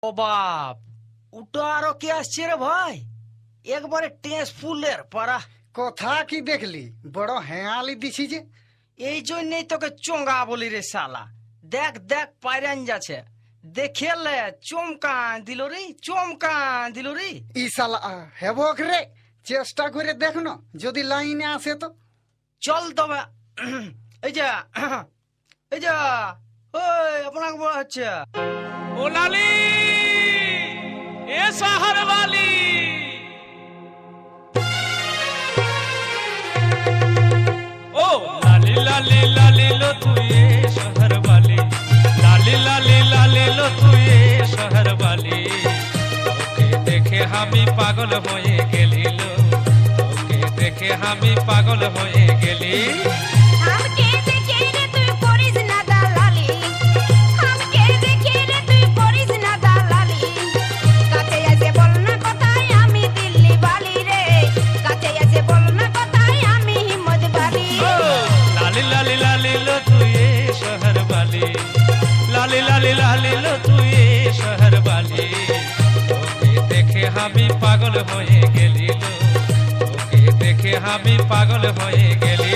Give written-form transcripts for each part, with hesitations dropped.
ও বাপ, ওটা আরো কে আসছে রে ভাই? একবারে টেস ফুলের পারা। কথা কি দেখলি? বড় হেঁয়ালি দিছি যে। এই জন্যই তোকে চোঙ্গা বলি রে শালা। দেখ দেখ পায়রান যাচ্ছে, দেখেলে চমকান দিল রে, চমকান দিল রে। ই শালা হেবক রে, চেষ্টা করে দেখ না, যদি লাইনে আসে তো। চল তবে। এই যা, এই যা, ওই আপনাকে বলা হচ্ছে। ও লালি, এ শহর वाली, ও লালি লালি লালি লো তুই এ শহর वाली, লালি লালি লালি লো তুই এ শহর वाली। তোকে দেখে আমি পাগল হয়ে গেলি লো, তোকে দেখে আমি পাগল হয়ে গেলি। লালি লালি লালি লো তুই শহর वाली, তোকে দেখে আমি পাগল হয়ে গেলি লো, তোকে দেখে আমি পাগল হয়ে গেলি।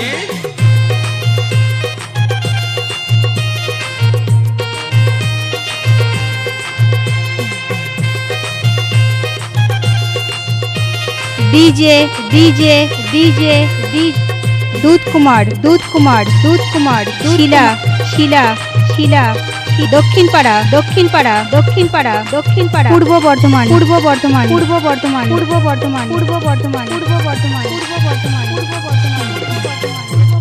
ডিজে ডিজে ডিজে দুধ কুমার দুধ কুমার দুধ কুমার শিলা শিলা শিলা দক্ষিণ পাড়া দক্ষিণ পাড়া দক্ষিণ পাড়া দক্ষিণ পাড়া পূর্ব বর্ধমান পূর্ব বর্ধমান পূর্ব বর্ধমান পূর্ব বর্ধমান পূর্ব বর্ধমান পূর্ব বর্ধমান পূর্ব বর্ধমান পূর্ব বর্ধমান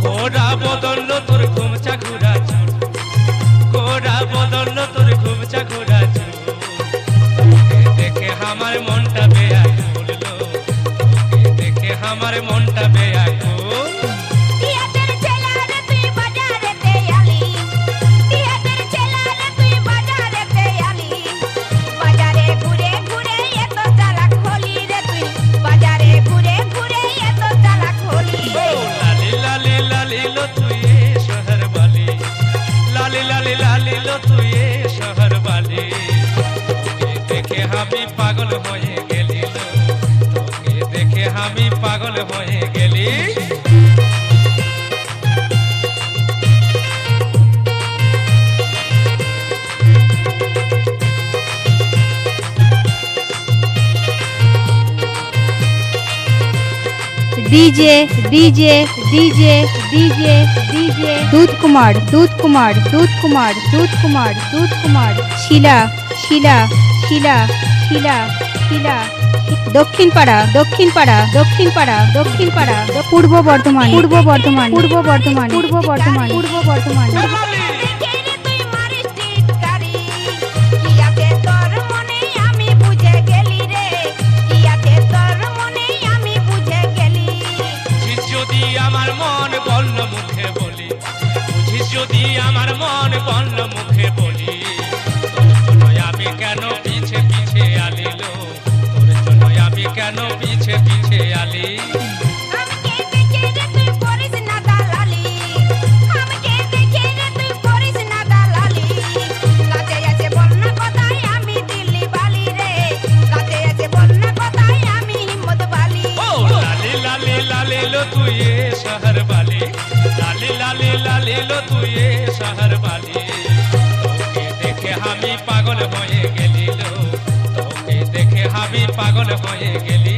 কোরা বদল তোর ঘুমচা ঘুরা চুল, কোরা বদল তোর ঘুমচা ঘুরা চুল। তোকে দেখে আমার মনটা বেয়াকুল লো, তোকে দেখে আমার মনটা বেয়াকুল। তুই শহর वाली, তোকে দেখে আমি পাগল হয়ে গেলি লো, তোকে দেখে আমি পাগল হয়ে গেলি। DJ DJ DJ DJ DJ দুধ কুমার দুধ কুমার দুধ কুমার দুধ কুমার দুধ কুমার শিলা শিলা শিলা শিলা শিলা দক্ষিণ পাড়া দক্ষিণ পাড়া দক্ষিণ পাড়া দক্ষিণ পাড়া পূর্ব বর্ধমান পূর্ব বর্ধমান পূর্ব বর্ধমান পূর্ব বর্ধমান পূর্ব বর্ধমান যদি আমার মন বলল মুখে বলি, বুঝিস যদি আমার মন বলল মুখে বলি, তোর জন্য আমি কেন পিছে পিছে আলিল, তোর জন্য আমি কেন পিছে পিছে আলি। তুই শহর वाली, লালি লালি লালি লো তুই শহর वाली, তোকে দেখে আমি পাগল হয়ে গেলি লো, তোকে দেখে আমি পাগল হয়ে গেলি।